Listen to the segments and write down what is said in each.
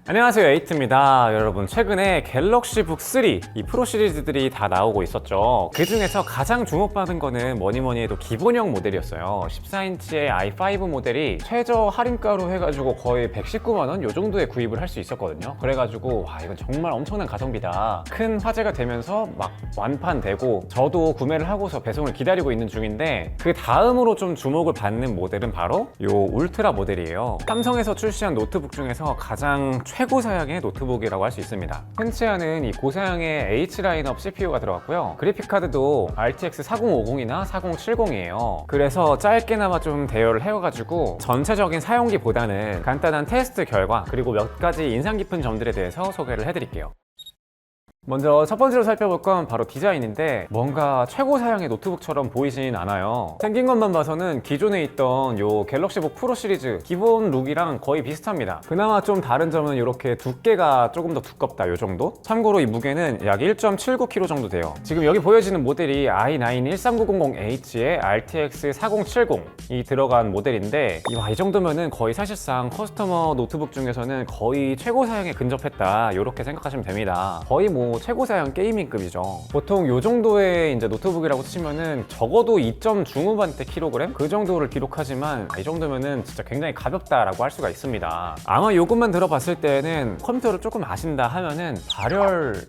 안녕하세요, 에이트입니다. 여러분, 최근에 갤럭시북 3 이 프로 시리즈들이 다 나오고 있었죠. 그 중에서 가장 주목받은 거는 뭐니뭐니 해도 기본형 모델이었어요. 14인치의 i5 모델이 최저 할인가로 해가지고 거의 119만 원 요 정도에 구입을 할 수 있었거든요. 그래가지고 와, 이건 정말 엄청난 가성비다. 큰 화제가 되면서 막 완판되고 저도 구매를 하고서 배송을 기다리고 있는 중인데, 그 다음으로 좀 주목을 받는 모델은 바로 요 울트라 모델이에요. 삼성에서 출시한 노트북 중에서 가장 최고 사양의 노트북이라고 할 수 있습니다. 흔치 않은 이 고사양의 H 라인업 CPU가 들어갔고요. 그래픽 카드도 RTX 4050이나 4070이에요. 그래서 짧게나마 좀 대여를 해가지고 전체적인 사용기보다는 간단한 테스트 결과 그리고 몇 가지 인상 깊은 점들에 대해서 소개를 해드릴게요. 먼저 첫 번째로 살펴볼 건 바로 디자인인데, 뭔가 최고 사양의 노트북처럼 보이진 않아요. 생긴 것만 봐서는 기존에 있던 요 갤럭시북 프로 시리즈 기본 룩이랑 거의 비슷합니다. 그나마 좀 다른 점은 이렇게 두께가 조금 더 두껍다, 요 정도? 참고로 이 무게는 약 1.79kg 정도 돼요. 지금 여기 보여지는 모델이 i9-13900H에 RTX 4070이 들어간 모델인데, 이 정도면은 거의 사실상 커스터머 노트북 중에서는 거의 최고 사양에 근접했다, 이렇게 생각하시면 됩니다. 거의 뭐 최고 사양 게이밍급이죠. 보통 요 정도의 이제 노트북이라고 치면은 적어도 2점 중후반대 킬로그램? 그 정도를 기록하지만 이 정도면은 진짜 굉장히 가볍다라고 할 수가 있습니다. 아마 요것만 들어봤을 때는 컴퓨터를 조금 아신다 하면은 발열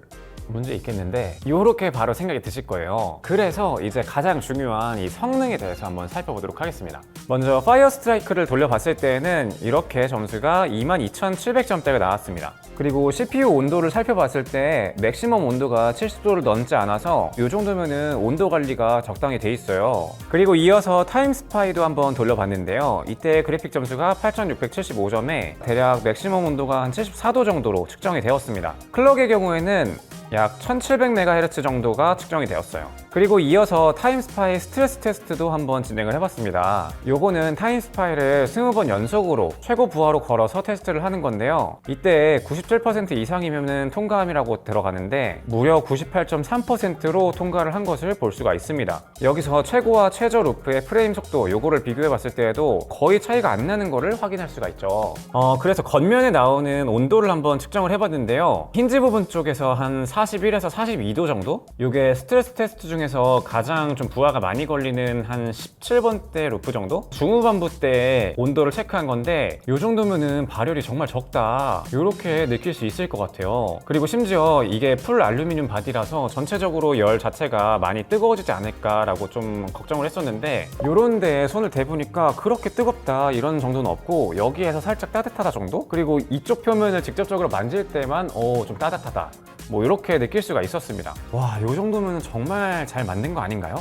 문제 있겠는데, 이렇게 바로 생각이 드실 거예요. 그래서 이제 가장 중요한 이 성능에 대해서 한번 살펴보도록 하겠습니다. 먼저 파이어 스트라이크를 돌려봤을 때는 이렇게 점수가 22,700점대가 나왔습니다. 그리고 CPU 온도를 살펴봤을 때 맥시멈 온도가 70도를 넘지 않아서 이 정도면은 온도 관리가 적당히 돼 있어요. 그리고 이어서 타임스파이도 한번 돌려봤는데요. 이때 그래픽 점수가 8,675점에 대략 맥시멈 온도가 한 74도 정도로 측정이 되었습니다. 클럭의 경우에는 약 1700MHz 정도가 측정이 되었어요. 그리고 이어서 타임스파이 스트레스 테스트도 한번 진행을 해봤습니다. 요거는 타임스파이를 20번 연속으로 최고 부하로 걸어서 테스트를 하는 건데요. 이때 97% 이상이면 통과함이라고 들어가는데 무려 98.3%로 통과를 한 것을 볼 수가 있습니다. 여기서 최고와 최저 루프의 프레임 속도 요거를 비교해봤을 때에도 거의 차이가 안 나는 거를 확인할 수가 있죠. 그래서 겉면에 나오는 온도를 한번 측정을 해봤는데요. 힌지 부분 쪽에서 한 41에서 42도 정도? 이게 스트레스 테스트 중에서 가장 좀 부하가 많이 걸리는 한 17번대 루프 정도? 중후반부 때 온도를 체크한 건데, 이 정도면은 발열이 정말 적다, 이렇게 느낄 수 있을 것 같아요. 그리고 심지어 이게 풀 알루미늄 바디라서 전체적으로 열 자체가 많이 뜨거워지지 않을까라고 좀 걱정을 했었는데, 요런 데에 손을 대보니까 그렇게 뜨겁다 이런 정도는 없고, 여기에서 살짝 따뜻하다 정도? 그리고 이쪽 표면을 직접적으로 만질 때만 좀 따뜻하다, 뭐 이렇게 느낄 수가 있었습니다. 와, 요 정도면 정말 잘 만든 거 아닌가요?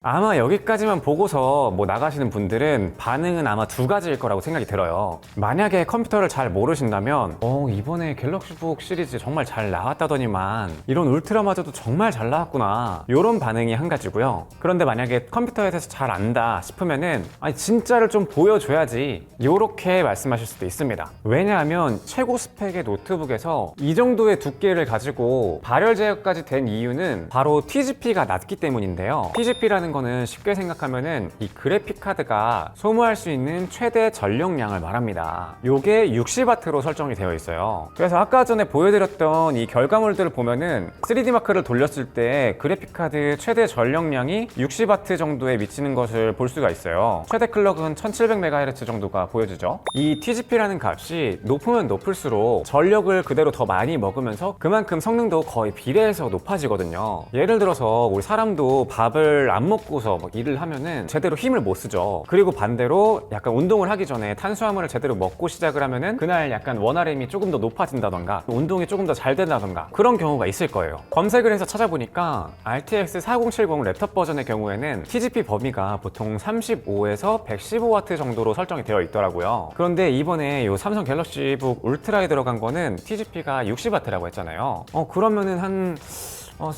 아마 여기까지만 보고서 뭐 나가시는 분들은 반응은 아마 두 가지일 거라고 생각이 들어요. 만약에 컴퓨터를 잘 모르신다면 이번에 갤럭시북 시리즈 정말 잘 나왔다더니만 이런 울트라마저도 정말 잘 나왔구나, 이런 반응이 한 가지고요. 그런데 만약에 컴퓨터에 대해서 잘 안다 싶으면은 아니 진짜를 좀 보여줘야지, 이렇게 말씀하실 수도 있습니다. 왜냐하면 최고 스펙의 노트북에서 이 정도의 두께를 가지고 발열 제어까지 된 이유는 바로 TGP가 낮기 때문인데요. TGP라는 거는 쉽게 생각하면은 이 그래픽 카드가 소모할 수 있는 최대 전력량을 말합니다. 요게 60W로 설정이 되어 있어요. 그래서 아까 전에 보여드렸던 이 결과물들을 보면은 3D 마크를 돌렸을 때 그래픽 카드 최대 전력량이 60W 정도에 미치는 것을 볼 수가 있어요. 최대 클럭은 1700MHz 정도가 보여지죠. 이 TGP라는 값이 높으면 높을수록 전력을 그대로 더 많이 먹으면서 그만큼 성능도 거의 비례해서 높아지거든요. 예를 들어서 우리 사람도 밥을 안 먹고서 막 일을 하면은 제대로 힘을 못 쓰죠. 그리고 반대로 약간 운동을 하기 전에 탄수화물을 제대로 먹고 시작을 하면은 그날 약간 원RM이 조금 더 높아진다던가 운동이 조금 더 잘 된다던가 그런 경우가 있을 거예요. 검색을 해서 찾아보니까 RTX 4070 랩탑 버전의 경우에는 TGP 범위가 보통 35에서 115W 정도로 설정이 되어 있더라고요. 그런데 이번에 이 삼성 갤럭시북 울트라에 들어간 거는 TGP가 60W라고 했잖아요. 그러면은 한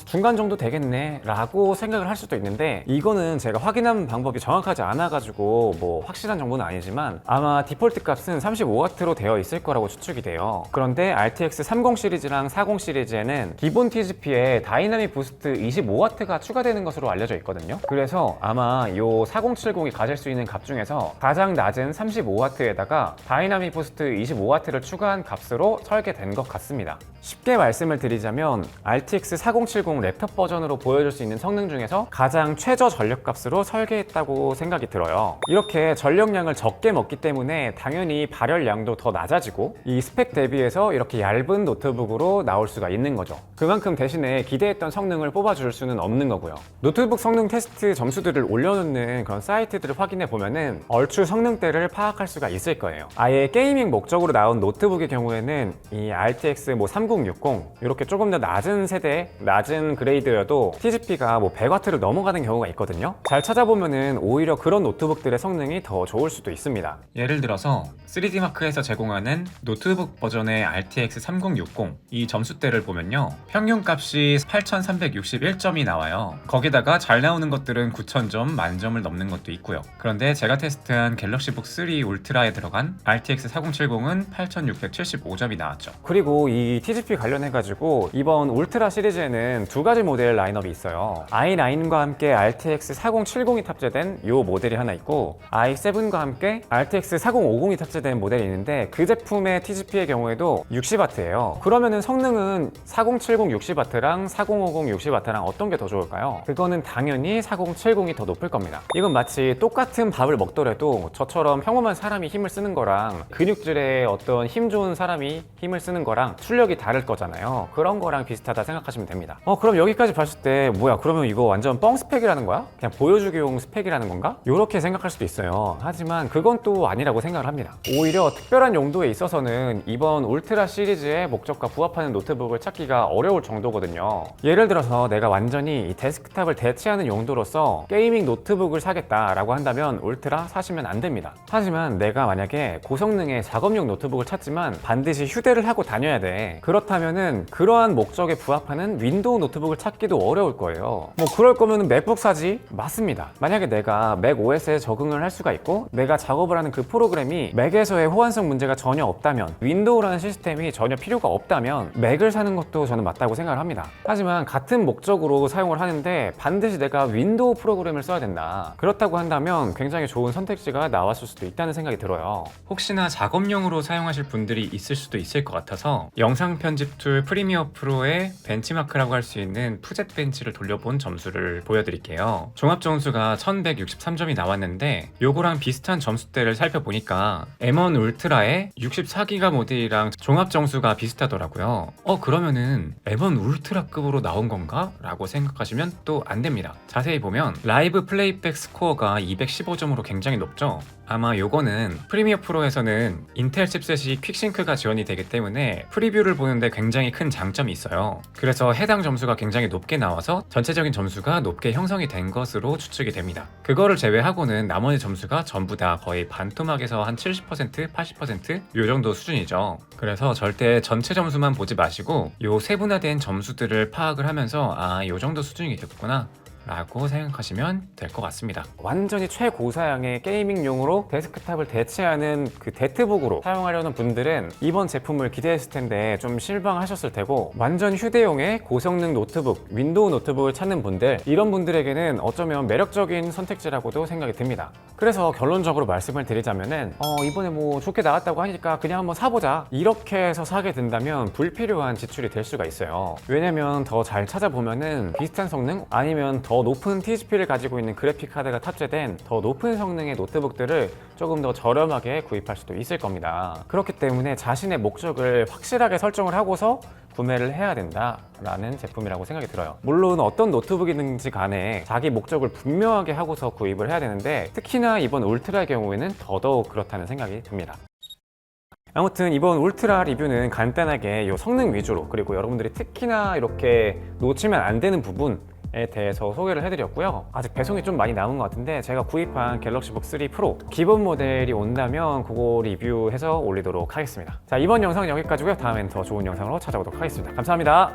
중간 정도 되겠네 라고 생각을 할 수도 있는데, 이거는 제가 확인한 방법이 정확하지 않아 가지고 뭐 확실한 정보는 아니지만 아마 디폴트 값은 35W로 되어 있을 거라고 추측이 돼요. 그런데 RTX 30 시리즈랑 40 시리즈에는 기본 TGP에 다이나믹 부스트 25W가 추가되는 것으로 알려져 있거든요. 그래서 아마 이 4070이 가질 수 있는 값 중에서 가장 낮은 35W에다가 다이나믹 부스트 25W를 추가한 값으로 설계된 것 같습니다. 쉽게 말씀을 드리자면 RTX 4070 랩탑 버전으로 보여줄 수 있는 성능 중에서 가장 최저 전력값으로 설계했다고 생각이 들어요. 이렇게 전력량을 적게 먹기 때문에 당연히 발열량도 더 낮아지고 이 스펙 대비해서 이렇게 얇은 노트북으로 나올 수가 있는 거죠. 그만큼 대신에 기대했던 성능을 뽑아줄 수는 없는 거고요. 노트북 성능 테스트 점수들을 올려놓는 그런 사이트들을 확인해 보면은 얼추 성능대를 파악할 수가 있을 거예요. 아예 게이밍 목적으로 나온 노트북의 경우에는 이 RTX 3060 이렇게 조금 더 낮은 세대, 낮은 그레이드여도 TGP가 100W를 넘어가는 경우가 있거든요. 잘 찾아보면은 오히려 그런 노트북들의 성능이 더 좋을 수도 있습니다. 예를 들어서 3D마크에서 제공하는 노트북 버전의 RTX 3060 이 점수대를 보면요, 평균값이 8361점이 나와요. 거기다가 잘 나오는 것들은 9000점, 만점을 넘는 것도 있고요. 그런데 제가 테스트한 갤럭시북 3 울트라에 들어간 RTX 4070은 8675점이 나왔죠. 그리고 이 TGP 관련해가지고 이번 울트라 시리즈에는 두 가지 모델 라인업이 있어요. i9과 함께 RTX 4070이 탑재된 이 모델이 하나 있고, i7과 함께 RTX 4050이 탑재된 모델이 있는데 그 제품의 TGP의 경우에도 60W예요. 그러면은 성능은 4070 60W랑 4050 60W랑 어떤 게 더 좋을까요? 그거는 당연히 4070이 더 높을 겁니다. 이건 마치 똑같은 밥을 먹더라도 저처럼 평범한 사람이 힘을 쓰는 거랑 근육질의 어떤 힘 좋은 사람이 힘을 쓰는 거랑 출력이 다를 거잖아요. 그런 거랑 비슷하다 생각하시면 됩니다. 그럼 여기까지 봤을 때 뭐야, 그러면 이거 완전 뻥 스펙이라는 거야? 그냥 보여주기용 스펙이라는 건가? 이렇게 생각할 수도 있어요. 하지만 그건 또 아니라고 생각을 합니다. 오히려 특별한 용도에 있어서는 이번 울트라 시리즈의 목적과 부합하는 노트북을 찾기가 어려울 정도거든요. 예를 들어서 내가 완전히 이 데스크탑을 대체하는 용도로서 게이밍 노트북을 사겠다라고 한다면 울트라 사시면 안 됩니다. 하지만 내가 만약에 고성능의 작업용 노트북을 찾지만 반드시 휴대를 하고 다녀야 돼. 그렇다면은 그러한 목적에 부합하는 윈도우 노트북을 찾기도 어려울 거예요. 그럴 거면 맥북 사지? 맞습니다. 만약에 내가 맥 OS에 적응을 할 수가 있고 내가 작업을 하는 그 프로그램이 맥에서의 호환성 문제가 전혀 없다면, 윈도우라는 시스템이 전혀 필요가 없다면 맥을 사는 것도 저는 맞다고 생각을 합니다. 하지만 같은 목적으로 사용을 하는데 반드시 내가 윈도우 프로그램을 써야 된다. 그렇다고 한다면 굉장히 좋은 선택지가 나왔을 수도 있다는 생각이 들어요. 혹시나 작업용으로 사용하실 분들이 있을 수도 있을 것 같아서 영상 편집 툴 프리미어 프로의 벤치마크라고 할 수 있는 푸젯 벤치를 돌려본 점수를 보여드릴게요. 종합 점수가 1163점이 나왔는데 요거랑 비슷한 점수대를 살펴보니까 M1 울트라의 64기가 모델이랑 종합 점수가 비슷하더라고요. 그러면은 M1 울트라급으로 나온 건가? 라고 생각하시면 또 안 됩니다. 자세히 보면 라이브 플레이백 스코어가 215점으로 굉장히 높죠? 아마 요거는 프리미어 프로에서는 인텔 칩셋이 퀵싱크가 지원이 되기 때문에 프리뷰를 보는데 굉장히 큰 장점이 있어요. 그래서 해당 점수가 굉장히 높게 나와서 전체적인 점수가 높게 형성이 된 것으로 추측이 됩니다. 그거를 제외하고는 나머지 점수가 전부 다 거의 반토막에서 한 70%, 80% 요 정도 수준이죠. 그래서 절대 전체 점수만 보지 마시고 요 세분화된 점수들을 파악을 하면서 요 정도 수준이 됐구나 라고 생각하시면 될 것 같습니다. 완전히 최고사양의 게이밍용으로 데스크탑을 대체하는 그 데트북으로 사용하려는 분들은 이번 제품을 기대했을 텐데 좀 실망하셨을 테고, 완전 휴대용의 고성능 노트북, 윈도우 노트북을 찾는 분들, 이런 분들에게는 어쩌면 매력적인 선택지라고도 생각이 듭니다. 그래서 결론적으로 말씀을 드리자면은 이번에 좋게 나왔다고 하니까 그냥 한번 사보자, 이렇게 해서 사게 된다면 불필요한 지출이 될 수가 있어요. 왜냐면 더 잘 찾아보면은 비슷한 성능, 아니면 더 높은 TGP를 가지고 있는 그래픽 카드가 탑재된 더 높은 성능의 노트북들을 조금 더 저렴하게 구입할 수도 있을 겁니다. 그렇기 때문에 자신의 목적을 확실하게 설정을 하고서 구매를 해야 된다라는 제품이라고 생각이 들어요. 물론 어떤 노트북이든지 간에 자기 목적을 분명하게 하고서 구입을 해야 되는데, 특히나 이번 울트라의 경우에는 더더욱 그렇다는 생각이 듭니다. 아무튼 이번 울트라 리뷰는 간단하게 이 성능 위주로, 그리고 여러분들이 특히나 이렇게 놓치면 안 되는 부분에 대해서 소개를 해드렸고요. 아직 배송이 좀 많이 남은 것 같은데 제가 구입한 갤럭시북 3 프로 기본 모델이 온다면 그거 리뷰해서 올리도록 하겠습니다. 자, 이번 영상은 여기까지고요. 다음엔 더 좋은 영상으로 찾아오도록 하겠습니다. 감사합니다.